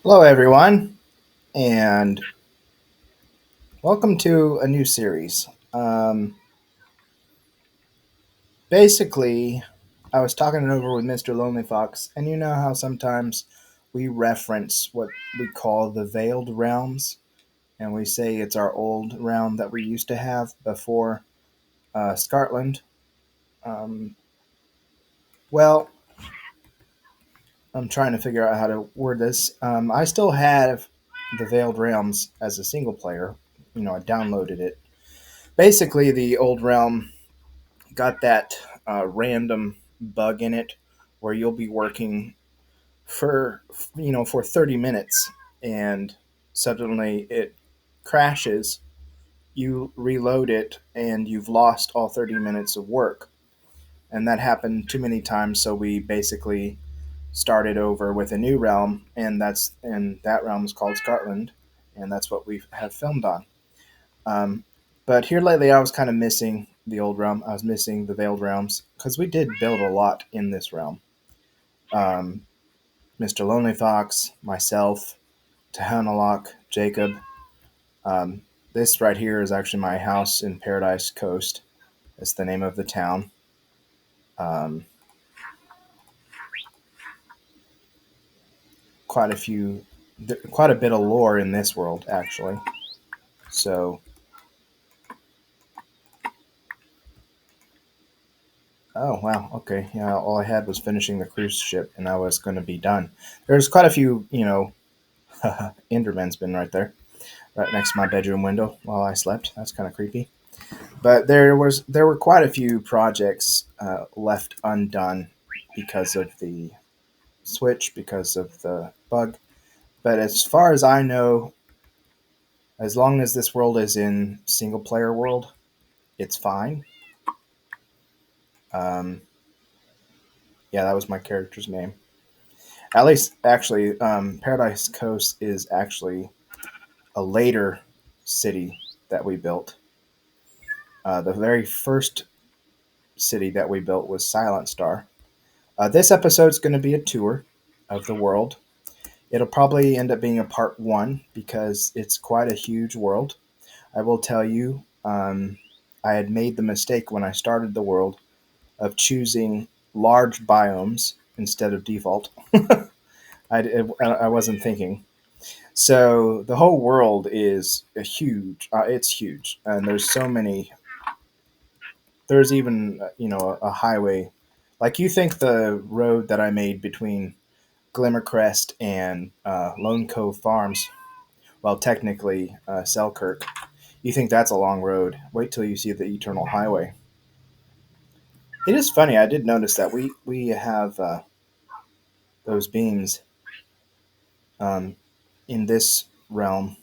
Hello, everyone, and welcome to a new series. Basically, I was talking it over with Mr. Lonely Fox, and you know how sometimes we reference what we call the Veiled Realms, and we say it's our old realm that we used to have before Scotland. Um, well, I'm trying to figure out how to word this. I still have the Veiled Realms as a single player. I downloaded it. Basically, the old realm got that random bug in it where you'll be working for for 30 minutes and suddenly it crashes. You reload it and you've lost all 30 minutes of work, and that happened too many times, so we basically started over with a new realm, and that realm is called Scotland, and that's what we have filmed on. Um, but here lately, I was kind of missing the old realm. I was missing the Veiled Realms because we did build a lot in this realm. Um, Mr. Lonely Fox, myself, Tahanalok, Jacob. Um, this right here is actually my house in Paradise Coast. It's the name of the town. Um, quite a few, quite a bit of lore in this world, actually. So, oh wow, okay, yeah. All I had was finishing the cruise ship, and I was going to be done. There's quite a few, Enderman's been right there, right next to my bedroom window while I slept. That's kind of creepy. But there were quite a few projects left undone because of the switch, because of the bug. But as far as I know, as long as this world is in single player world, it's fine. Um, yeah, that was my character's name. At least, actually, Paradise Coast is actually a later city that we built. The very first city that we built was Silent Star. This episode is going to be a tour of the world. It'll probably end up being a part one because it's quite a huge world. I will tell you, I had made the mistake when I started the world of choosing large biomes instead of default. I wasn't thinking. So the whole world is a huge. It's huge, and there's so many. There's even a highway. Like you think the road that I made between Glimmercrest and Lone Cove Farms, well, technically Selkirk, you think that's a long road. Wait till you see the Eternal Highway. It is funny. I did notice that we have those beams um, in this realm,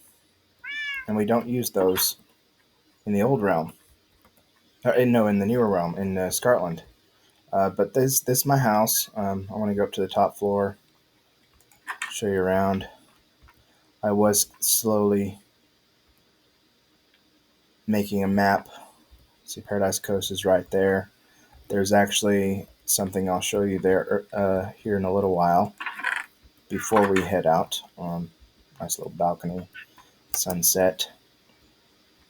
and we don't use those in the old realm. No, in the newer realm in Scotland. But this is my house. I want to go up to the top floor, show you around. I was slowly making a map. See, Paradise Coast is right there. There's actually something I'll show you there here in a little while before we head out. Nice little balcony, sunset.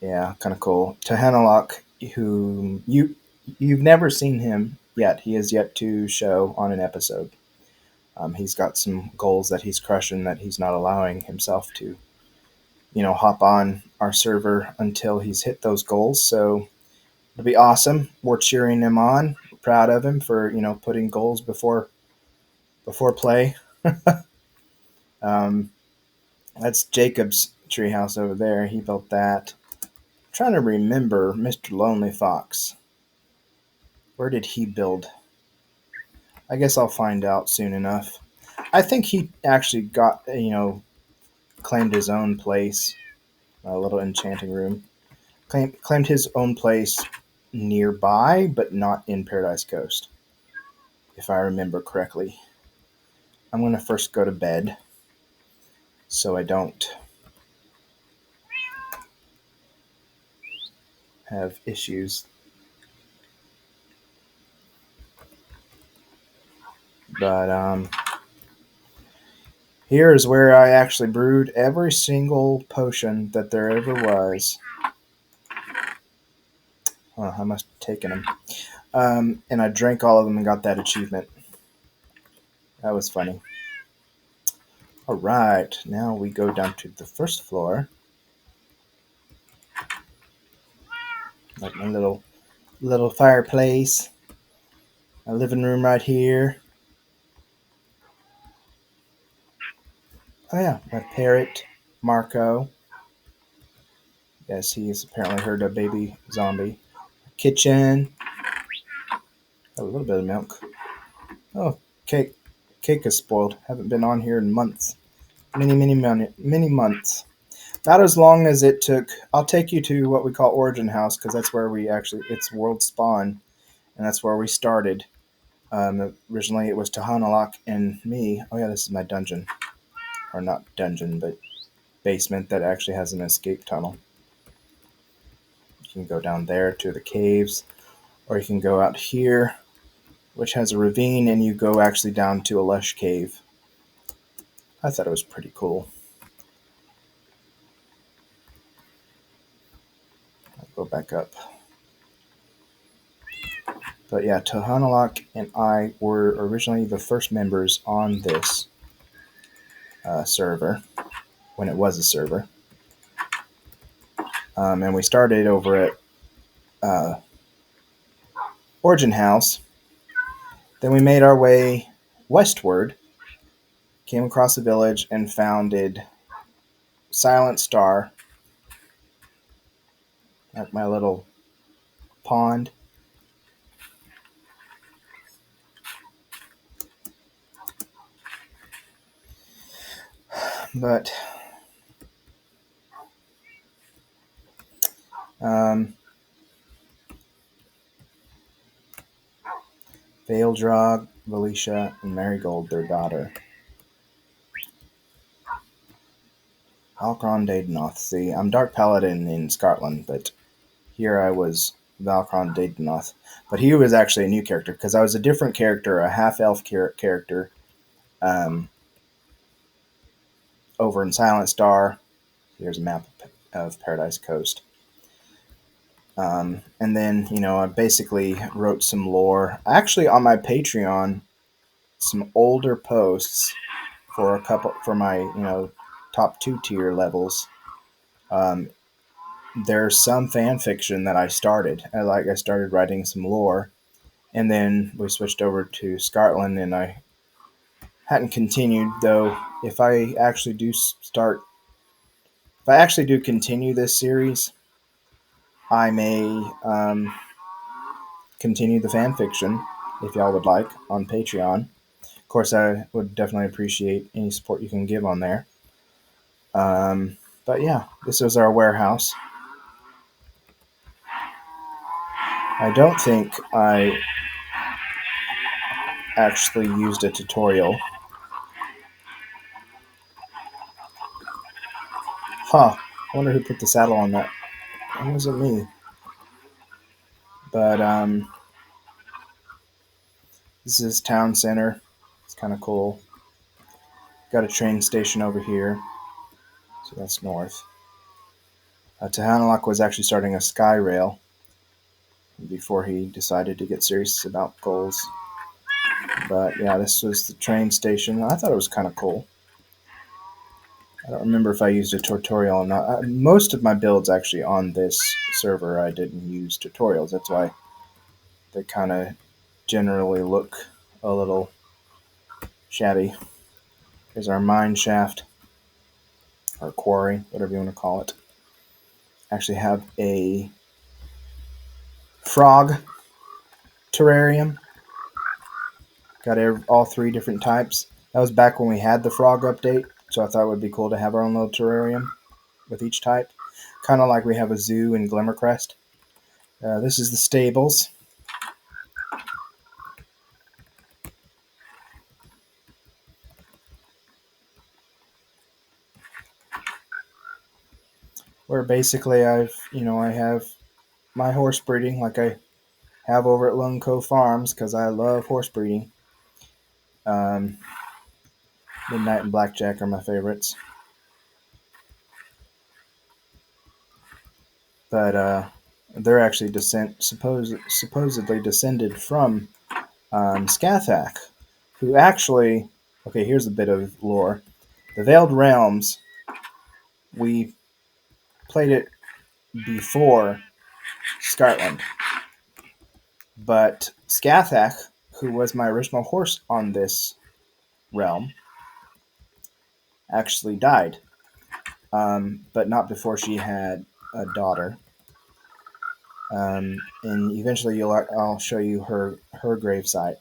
Yeah, kind of cool. Tahanalok, who you've never seen him yet. He is yet to show on an episode. He's got some goals that he's crushing that he's not allowing himself to, hop on our server until he's hit those goals. So it'll be awesome. We're cheering him on. We're proud of him for putting goals before play. Um, that's Jacob's treehouse over there. He built that. I'm trying to remember Mr. Lonely Fox. Where did he build? I guess I'll find out soon enough. I think he actually got claimed his own place, a little enchanting room. Claimed his own place nearby, but not in Paradise Coast, if I remember correctly. I'm gonna first go to bed so I don't have issues. But Here is where I actually brewed every single potion that there ever was. Oh, I must have taken them. And I drank all of them and got that achievement. That was funny. All right, now we go down to the first floor. Like my little fireplace. My living room right here. Oh yeah, my parrot, Marco. Yes, he's apparently heard a baby zombie. Kitchen. Got a little bit of milk. Oh, cake. Cake is spoiled. Haven't been on here in months. Many months. About as long as it took. I'll take you to what we call Origin House because that's where we actually. It's World Spawn, and that's where we started. Originally, it was Tahanalak and me. Oh yeah, this is my dungeon, or not dungeon, but basement that actually has an escape tunnel. You can go down there to the caves, or you can go out here, which has a ravine, and you go actually down to a lush cave. I thought it was pretty cool. I'll go back up. But yeah, Tahanalak and I were originally the first members on this server, when it was a server. And we started over at uh, Origin House. Then we made our way westward, came across a village, and founded Silent Star, like my little pond. But um, Vaildrog, Valicia, and Marigold, their daughter. Alcron Daedenoth. See, I'm Dark Paladin in Scotland, but here I was Valcron Daedenoth. But he was actually a new character because I was a different character, a half elf character, um, over in Silent Star. Here's a map of Paradise Coast. And then, I basically wrote some lore. Actually, on my Patreon, some older posts for my, top 2 tier levels. Um, there's some fan fiction that I started. I started writing some lore, and then we switched over to Scotland, and I hadn't continued. Though, if I actually do continue this series, I may continue the fan fiction if y'all would like on Patreon. Of course, I would definitely appreciate any support you can give on there. But yeah, this was our warehouse. I don't think I actually used a tutorial. Huh. I wonder who put the saddle on that. It wasn't me. But this is town center. It's kind of cool. Got a train station over here. So that's north. Tahanalak was actually starting a sky rail before he decided to get serious about goals. But yeah, this was the train station. I thought it was kind of cool. I don't remember if I used a tutorial or not. Most of my builds actually on this server, I didn't use tutorials. That's why they kind of generally look a little shabby. Here's our mine shaft, or quarry, whatever you want to call it. Actually have a frog terrarium. Got all 3 different types. That was back when we had the frog update, so I thought it would be cool to have our own little terrarium with each type. Kind of like we have a zoo in Glimmercrest. This is the stables. Where basically I have my horse breeding like I have over at Lone Cove Farms because I love horse breeding. Um, Midnight and Blackjack are my favorites. But they're actually supposedly descended from Scathach, who actually, okay, here's a bit of lore. The Veiled Realms, we played it before Scotland, but Scathach, who was my original horse on this realm, actually died, but not before she had a daughter. And eventually, I'll show you her gravesite.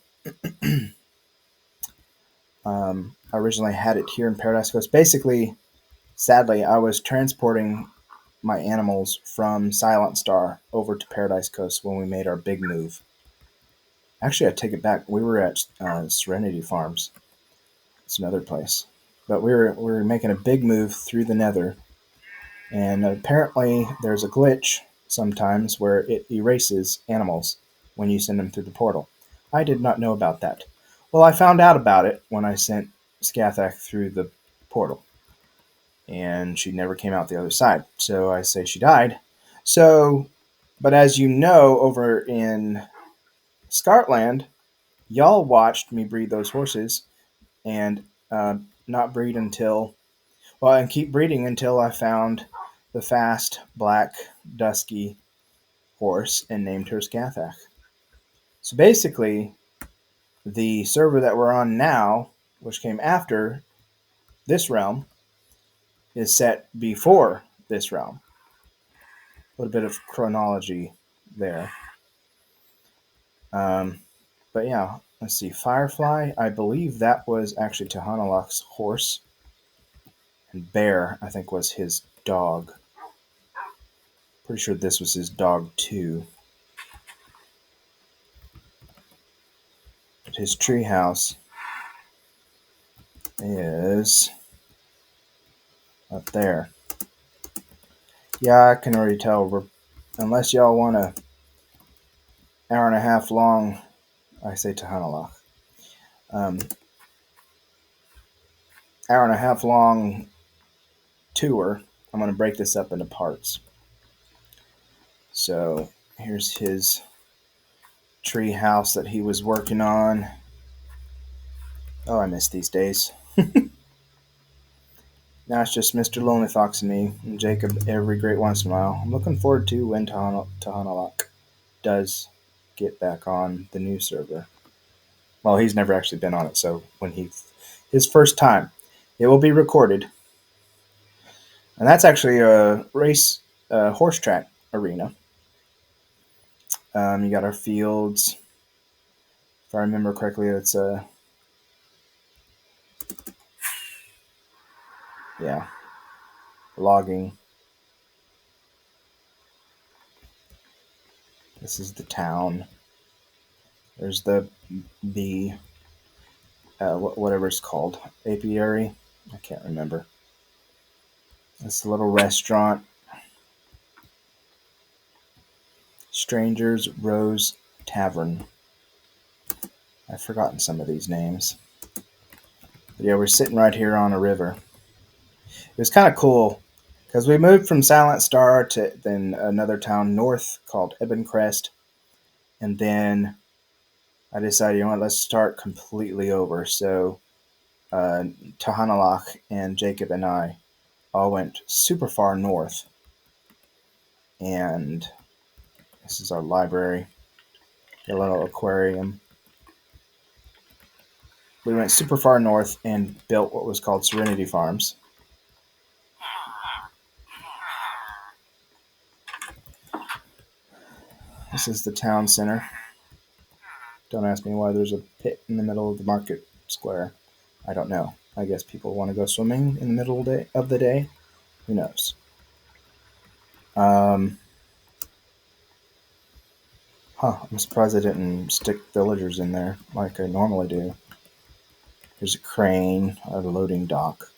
I originally had it here in Paradise Coast. Basically, sadly, I was transporting my animals from Silent Star over to Paradise Coast when we made our big move. Actually, I take it back. We were at Serenity Farms. It's another place, but we were making a big move through the Nether, and apparently there's a glitch sometimes where it erases animals when you send them through the portal. I did not know about that. Well, I found out about it when I sent Scathach through the portal, and she never came out the other side. So I say she died. So, but as you know, over in Scotland, y'all watched me breed those horses and not breed until, well, and keep breeding until I found the fast, black, dusky horse and named her Scathach. So basically, the server that we're on now, which came after this realm, is set before this realm. A little bit of chronology there. Um, but yeah, let's see. Firefly, I believe that was actually Tahanalak's horse. And Bear, I think, was his dog. Pretty sure this was his dog too. But his treehouse is up there. Yeah, I can already tell. Unless y'all want a hour and a half long, I say Tahanalak. Um, hour and a half long tour. I'm going to break this up into parts. So here's his tree house that he was working on. Oh, I miss these days. Now it's just Mr. Lonely Fox and me, and Jacob every great once in a while. I'm looking forward to when Tahanalak does get back on the new server. Well, he's never actually been on it, so when his first time, it will be recorded. And that's actually a horse track arena. You got our fields. If I remember correctly, it's yeah, logging. This is the town. There's the whatever it's called, apiary. I can't remember. It's a little restaurant. Strangers Rose Tavern. I've forgotten some of these names. But yeah, we're sitting right here on a river. It was kind of cool because we moved from Silent Star to then another town north called Ebencrest, and then I decided, you know what, let's start completely over. So uh, Tahanalak and Jacob and I all went super far north, and this is our library, a little aquarium. We went super far north and built what was called Serenity Farms. This is the town center. Don't ask me why there's a pit in the middle of the market square. I don't know. I guess people want to go swimming in the middle of the day. Who knows? Um, I'm surprised I didn't stick villagers in there like I normally do. There's a crane, a loading dock,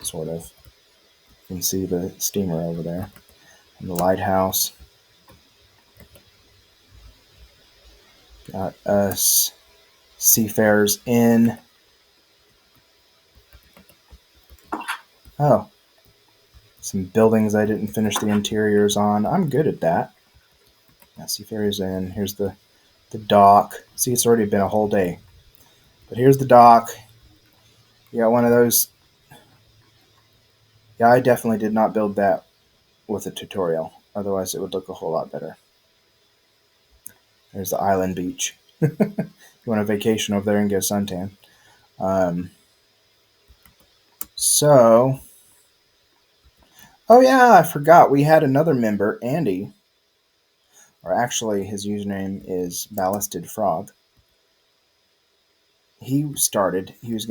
sort of. You can see the steamer over there. And the lighthouse. Got us. Seafarers Inn. Oh, some buildings I didn't finish the interiors on. I'm good at that. Yeah, Seafarers Inn. Here's the dock. See, it's already been a whole day. But here's the dock. You got one of those. Yeah, I definitely did not build that with a tutorial. Otherwise, it would look a whole lot better. There's the island beach. You want a vacation over there and get a suntan. Um, so, oh yeah, I forgot. We had another member, Andy, or actually his username is Ballasted Frog. He was going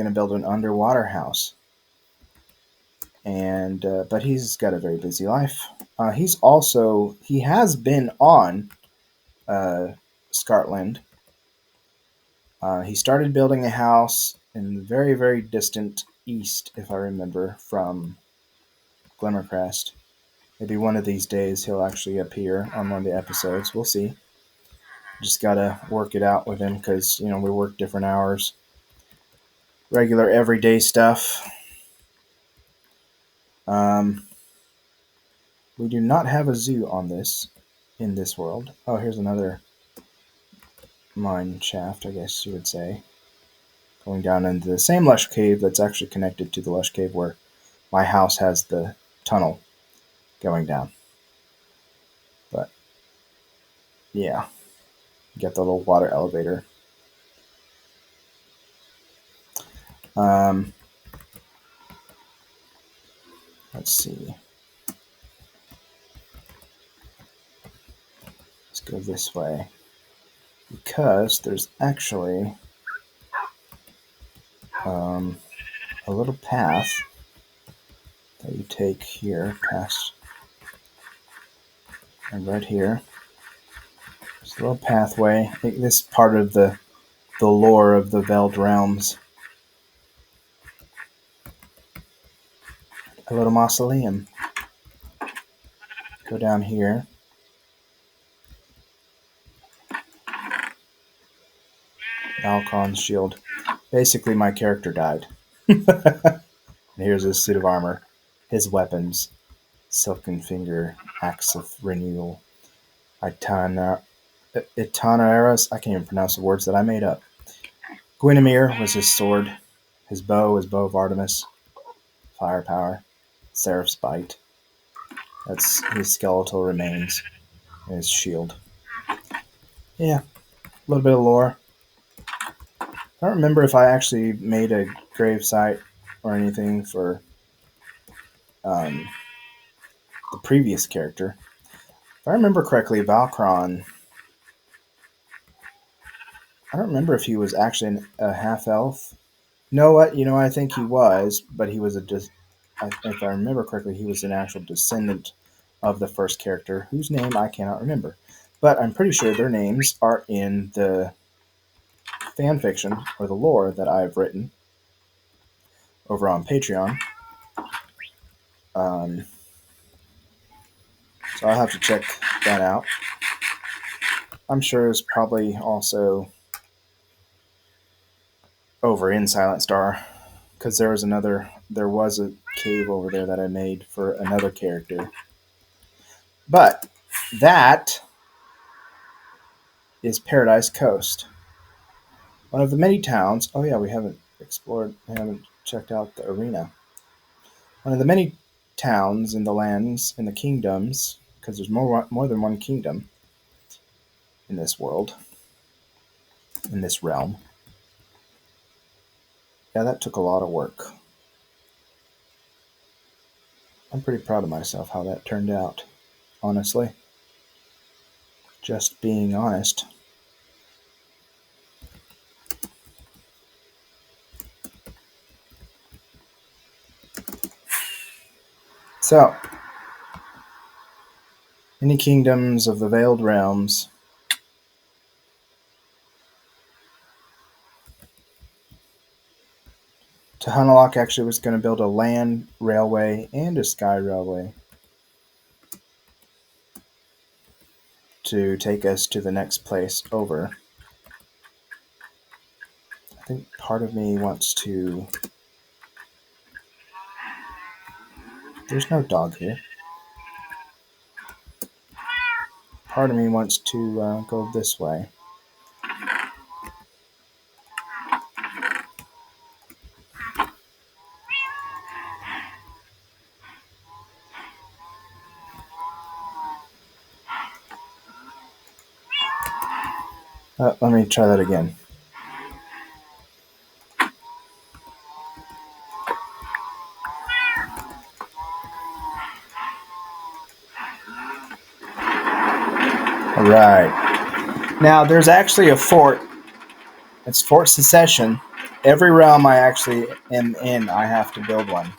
to build an underwater house. And but he's got a very busy life. He has been on uh, Scotland. He started building a house in the very, very distant east, if I remember, from Glimmercrest. Maybe one of these days he'll actually appear on one of the episodes. We'll see. Just gotta work it out with him because we work different hours. Regular everyday stuff. Um, we do not have a zoo in this world. Oh, here's another mine shaft, I guess you would say, going down into the same lush cave that's actually connected to the lush cave where my house has the tunnel going down. But yeah, get the little water elevator. Um, let's see. Let's go this way because there's actually a little path that you take here past, and right here. It's a little pathway. I think this is part of the lore of the Veld Realms. A little mausoleum. Go down here. Alcon's shield. Basically, my character died. And here's his suit of armor. His weapons. Silken Finger, Axe of Renewal, Itanaeros. I can't even pronounce the words that I made up. Guinevere was his sword. His bow is Bow of Artemis. Firepower. Seraph's Bite. That's his skeletal remains. And his shield. Yeah, a little bit of lore. I don't remember if I actually made a grave site or anything for um, the previous character. If I remember correctly, Valkron. I don't remember if he was actually a half elf. No, what? I think he was, but he was if I remember correctly, he was an actual descendant of the first character, whose name I cannot remember. But I'm pretty sure their names are in the fan fiction or the lore that I've written over on Patreon. Um, so I'll have to check that out. I'm sure it's probably also over in Silent Star because there was a cave over there that I made for another character. But that is Paradise Coast. One of the many towns. Oh yeah, we haven't checked out the arena. One of the many towns in the lands, in the kingdoms, because there's more than one kingdom in this world, in this realm. Yeah, that took a lot of work. I'm pretty proud of myself how that turned out, honestly. Just being honest. So, many kingdoms of the Veiled Realms. Tahanalak actually was going to build a land railway and a sky railway to take us to the next place over. I think part of me wants to. There's no dog here. Part of me wants to go this way. Let me try that again. All right. Now, there's actually a fort. It's Fort Secession. Every realm I actually am in, I have to build one.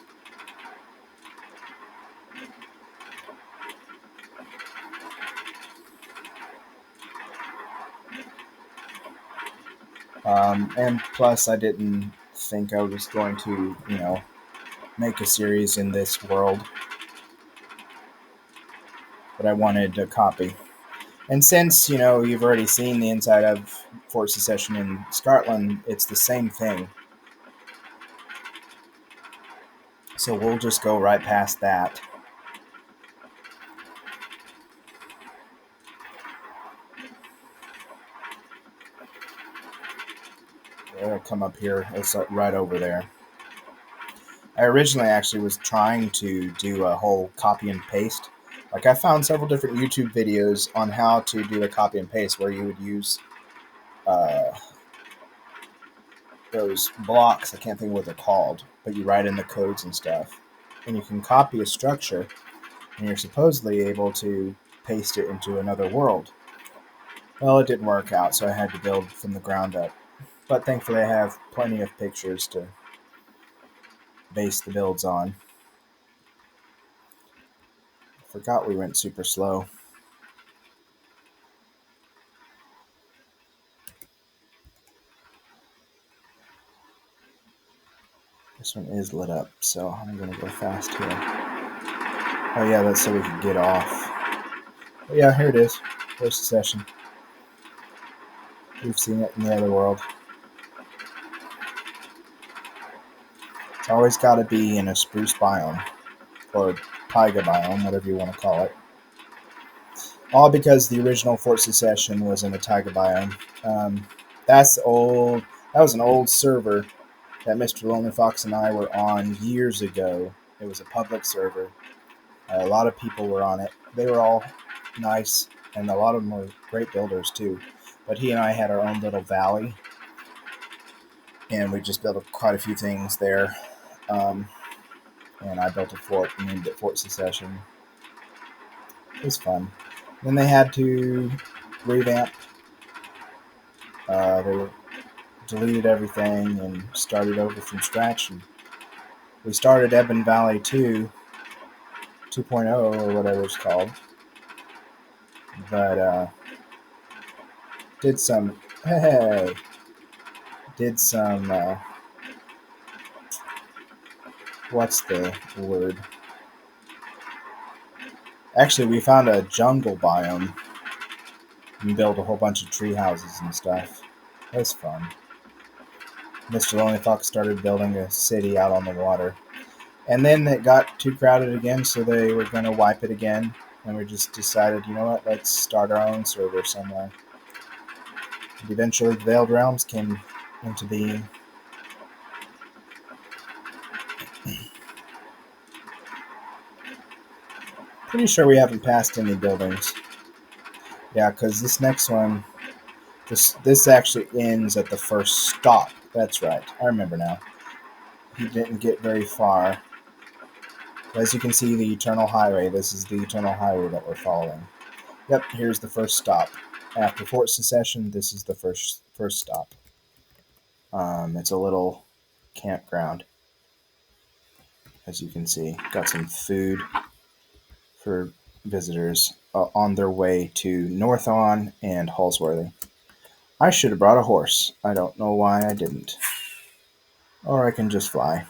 And plus, I didn't think I was going to, make a series in this world, but I wanted a copy. And since, you've already seen the inside of Fort Secession in Scotland, it's the same thing. So we'll just go right past that. It'll come up here. It's right over there. I originally actually was trying to do a whole copy and paste. Like, I found several different YouTube videos on how to do a copy and paste where you would use uh, those blocks. I can't think of what they're called, but you write in the codes and stuff. And you can copy a structure, and you're supposedly able to paste it into another world. Well, it didn't work out, so I had to build from the ground up. But thankfully, I have plenty of pictures to base the builds on. Forgot we went super slow. This one is lit up, so I'm going to go fast here. Oh yeah, that's so we can get off. But yeah, here it is. First session. We've seen it in the other world. It's always got to be in a spruce biome, or taiga biome, whatever you want to call it. All because the original Fort Secession was in a taiga biome. That's old. That was an old server that Mr. Lonely Fox and I were on years ago. It was a public server. A lot of people were on it. They were all nice, and a lot of them were great builders too. But he and I had our own little valley, and we just built quite a few things there. And I built a fort and named it Fort Secession. It was fun. Then they had to revamp. They deleted everything and started over from scratch. And we started Ebon Valley 2.0 or whatever it's called. But did some what's the word? Actually, we found a jungle biome and built a whole bunch of tree houses and stuff. It was fun. Mr. Lonely Fox started building a city out on the water. And then it got too crowded again, so they were going to wipe it again. And we just decided, you know what, let's start our own server somewhere. And eventually, the Veiled Realms came into being. Pretty sure we haven't passed any buildings. Yeah, because this next one, this actually ends at the first stop. That's right. I remember now. He didn't get very far. As you can see, the Eternal Highway. This is the Eternal Highway that we're following. Yep, here's the first stop. After Fort Secession, this is the first stop. It's a little campground, as you can see. Got some food for visitors on their way to Northon and Halsworthy. I should have brought a horse. I don't know why I didn't. Or I can just fly.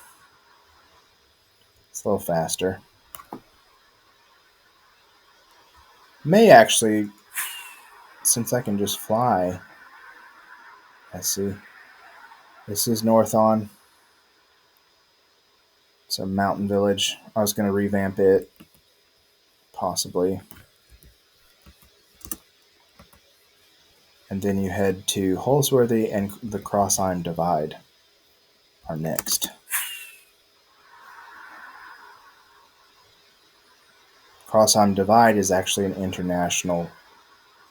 It's a little faster. May actually, since I can just fly, I see. This is North On. It's a mountain village. I was going to revamp it, possibly. And then you head to Holsworthy and the Crossheim Divide are next. Crossheim Divide is actually an international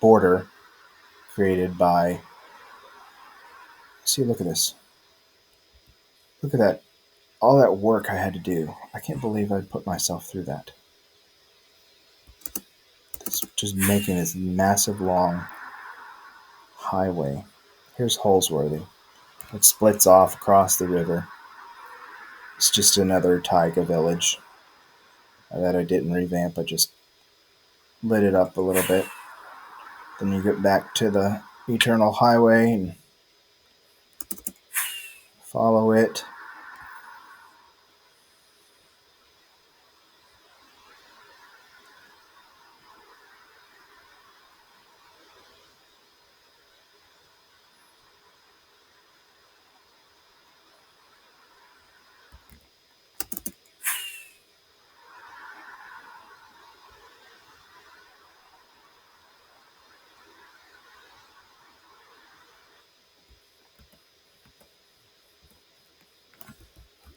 border created by. See, look at this. Look at that. All that work I had to do. I can't believe I put myself through that. It's just making this massive long highway. Here's Holsworthy. It splits off across the river. It's just another taiga village that I didn't revamp. I just lit it up a little bit. Then you get back to the Eternal Highway and follow it.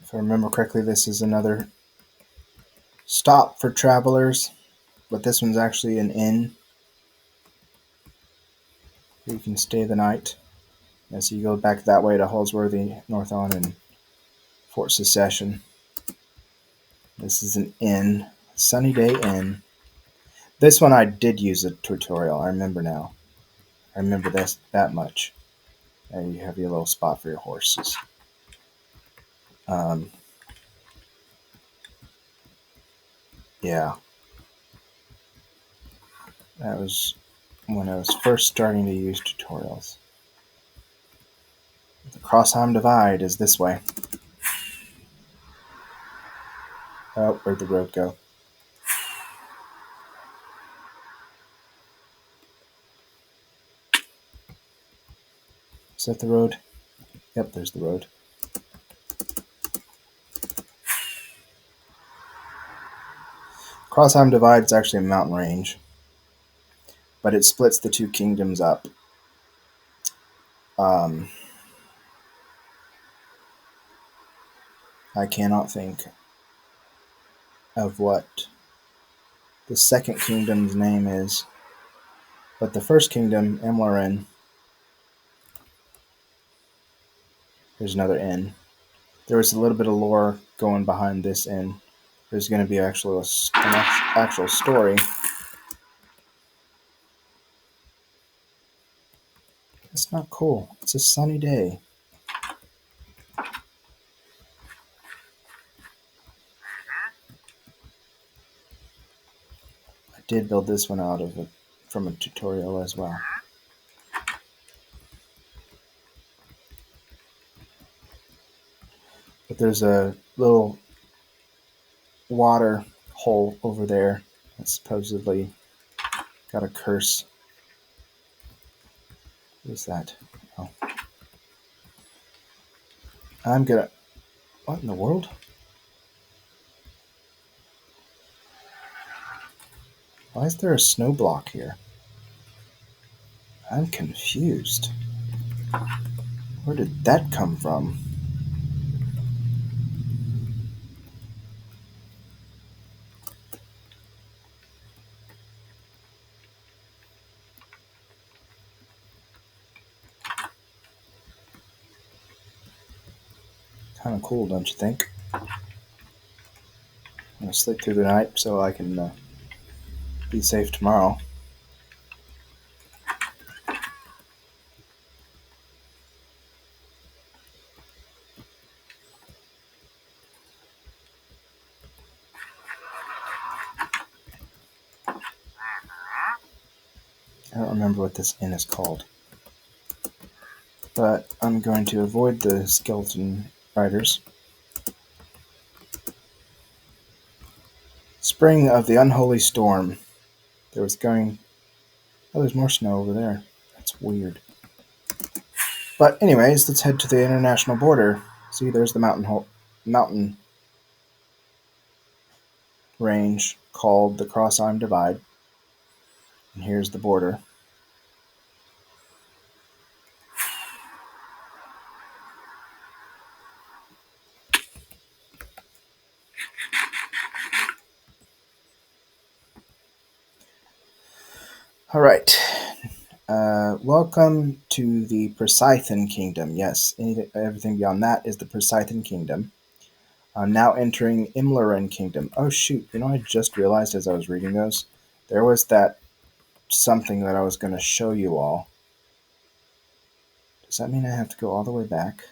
If I remember correctly, this is another stop for travelers, but this one's actually an inn. You can stay the night. As you go back that way to Holsworthy, North On, and Fort Secession. This is an inn, Sunny Day Inn. This one I did use a tutorial. I remember now. I remember this that much. And you have your little spot for your horses. Yeah, that was when I was first starting to use tutorials. The Crossheim Divide is this way. Oh, where'd the road go? Is that the road? Yep, there's the road. Crossheim Divide is actually a mountain range, but it splits the two kingdoms up. I cannot think of what the second kingdom's name is, but the first kingdom, Emlarin, there's another inn. There was a little bit of lore going behind this inn. There's going to be an actual story. It's not cool. It's a sunny day. I did build this one out of from a tutorial as well. But there's a little water hole over there that supposedly got a curse. What is that? Oh. I'm gonna... What in the world? Why is there a snow block here? I'm confused. Where did that come from? Kind of cool, don't you think? I'm gonna sleep through the night so I can be safe tomorrow. I don't remember what this inn is called. But I'm going to avoid the skeleton riders. Spring of the unholy storm. There's more snow over there. That's weird. But anyways, let's head to the international border. See, there's the mountain range called the Cross Arm Divide, and here's the border. All right. Welcome to the Persithon Kingdom. Yes, everything beyond that is the Persithon Kingdom. I'm now entering Imlaran Kingdom. Oh shoot! I just realized as I was reading those, there was that something that I was going to show you all. Does that mean I have to go all the way back?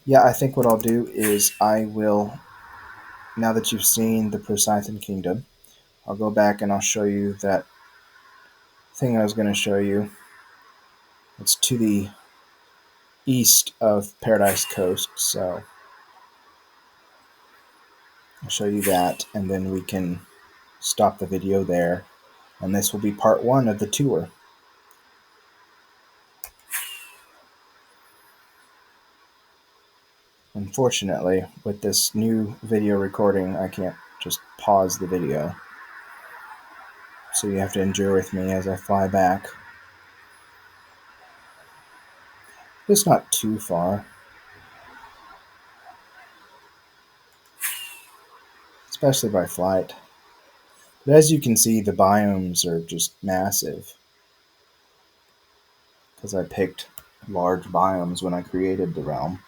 Yeah, I think what I'll do is I will, now that you've seen the Persithon Kingdom, I'll go back and I'll show you that thing I was going to show you. It's to the east of Paradise Coast, so I'll show you that, and then we can stop the video there, and this will be part one of the tour. Unfortunately, with this new video recording, I can't just pause the video, so you have to endure with me as I fly back. It's not too far, especially by flight. But as you can see, the biomes are just massive, because I picked large biomes when I created the realm.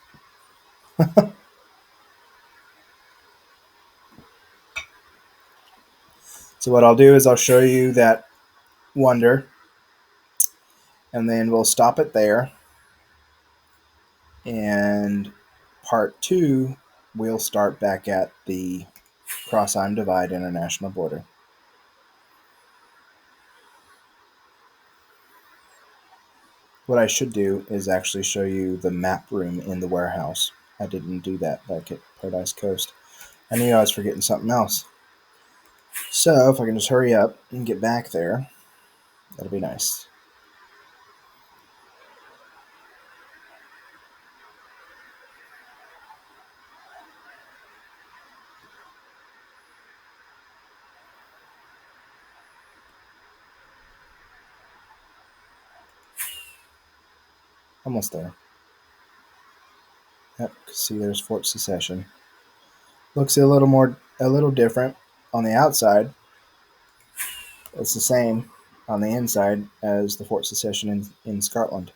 So what I'll do is I'll show you that wonder, and then we'll stop it there. And part two, we'll start back at the Cross-Arm Divide international border. What I should do is actually show you the map room in the warehouse. I didn't do that back at Paradise Coast. I knew I was forgetting something else. So if I can just hurry up and get back there, that'll be nice. Almost there. Yep, see there's Fort Secession. Looks a little different on the outside. It's the same on the inside as the Fort Secession in Scotland.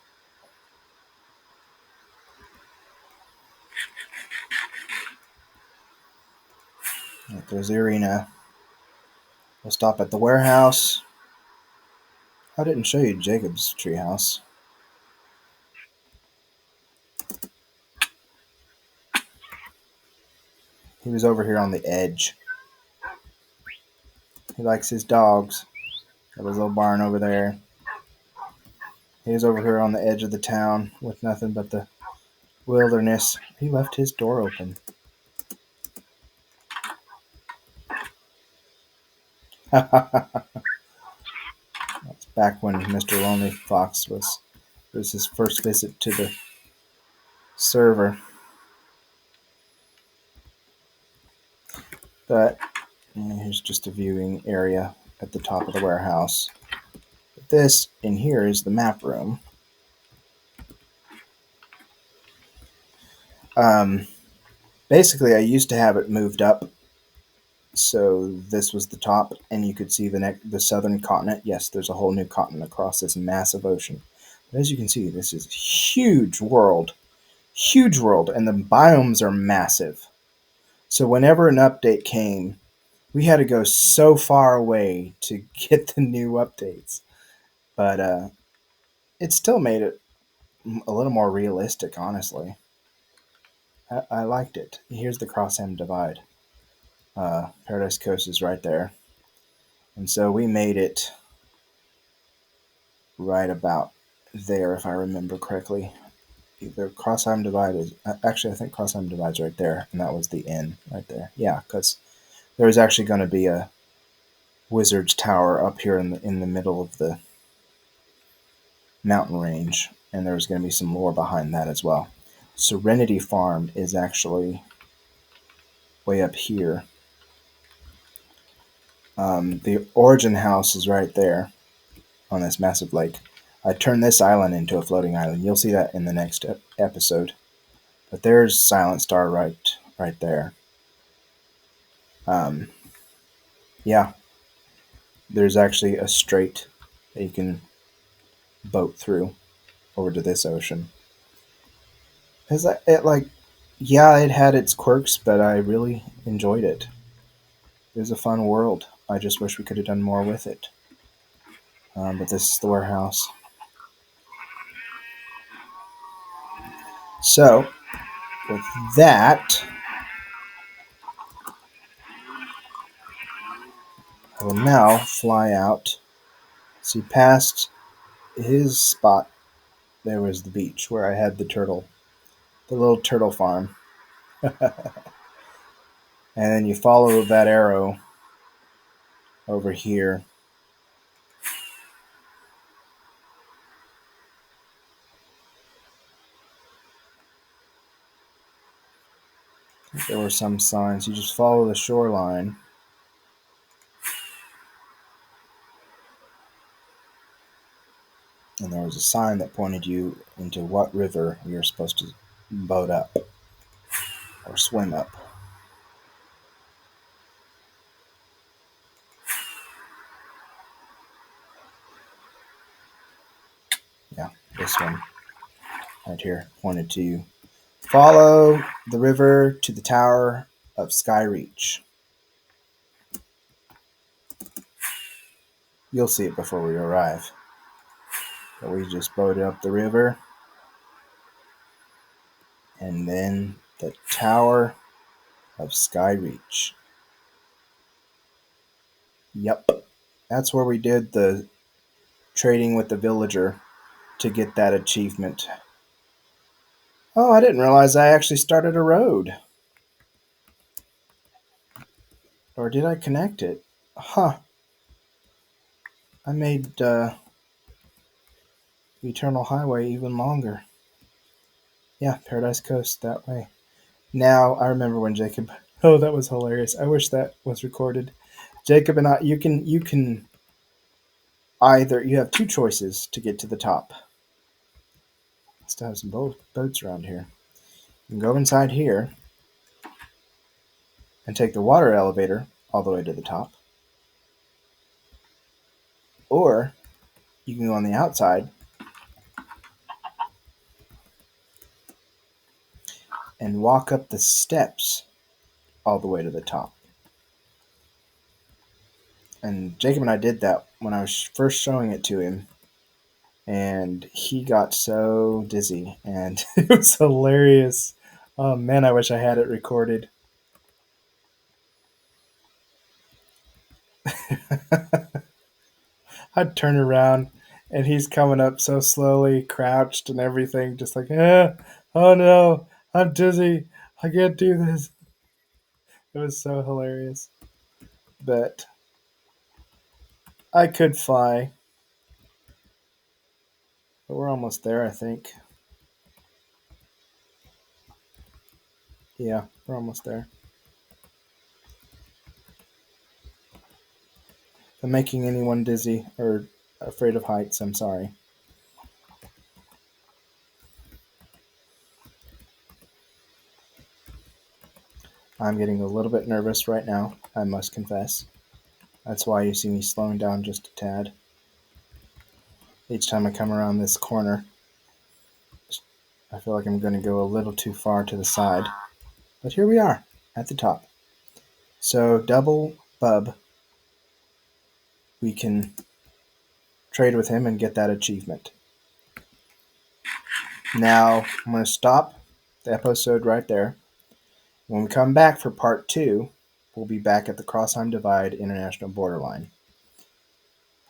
Right, there's the arena. We'll stop at the warehouse. I didn't show you Jacob's treehouse. He was over here on the edge. He likes his dogs. Got his little barn over there. He was over here on the edge of the town with nothing but the wilderness. He left his door open. That's back when Mr. Lonely Fox was his first visit to the server. But here's just a viewing area at the top of the warehouse. This in here is the map room. Basically, I used to have it moved up, so this was the top, and you could see the southern continent. Yes, there's a whole new continent across this massive ocean. But as you can see, this is huge world, and the biomes are massive. So whenever an update came, we had to go so far away to get the new updates. But it still made it a little more realistic, honestly. I liked it. Here's the Cross-Arm Divide. Paradise Coast is right there. And so we made it right about there, if I remember correctly. Either Cross-Arm Divide is... Actually, I think Cross-Arm Divide's right there, and that was the inn right there. Yeah, because there was actually going to be a wizard's tower up here in the middle of the mountain range, and there's going to be some lore behind that as well. Serenity Farm is actually way up here. The origin house is right there on this massive lake. I turned this island into a floating island. You'll see that in the next episode. But there's Silent Star right there. Um, yeah, there's actually a strait that you can boat through over to this ocean. Yeah, it had its quirks, but I really enjoyed it. It was a fun world. I just wish we could have done more with it. But this is the warehouse. So, with that, I will now fly out. See, past his spot, there was the beach where I had the little turtle farm. And then you follow that arrow over here. There were some signs. You just follow the shoreline. And there was a sign that pointed you into what river you're supposed to boat up or swim up. Yeah, this one right here pointed to you. Follow the river to the Tower of Skyreach. You'll see it before we arrive. But we just boated up the river. And then the Tower of Skyreach. Yep. That's where we did the trading with the villager to get that achievement. Oh, I didn't realize I actually started a road. Or did I connect it? Huh. I made Eternal Highway even longer. Yeah, Paradise Coast that way. Now, I remember when Jacob... Oh, that was hilarious. I wish that was recorded. Jacob and I, you can either... You have two choices to get to the top. Let's have some boats around here. You can go inside here and take the water elevator all the way to the top. Or you can go on the outside and walk up the steps all the way to the top. And Jacob and I did that when I was first showing it to him. And he got so dizzy. And it was hilarious. Oh man, I wish I had it recorded. I'd turn around and he's coming up so slowly, crouched and everything, just like, oh no, I'm dizzy. I can't do this. It was so hilarious. But I could fly. But we're almost there, I think. Yeah, we're almost there. If I'm making anyone dizzy or afraid of heights, I'm sorry. I'm getting a little bit nervous right now, I must confess. That's why you see me slowing down just a tad. Each time I come around this corner, I feel like I'm going to go a little too far to the side. But here we are, at the top. So, double Bub, we can trade with him and get that achievement. Now, I'm going to stop the episode right there. When we come back for part 2, we'll be back at the Crossheim Divide International Borderline.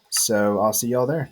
So, I'll see y'all there.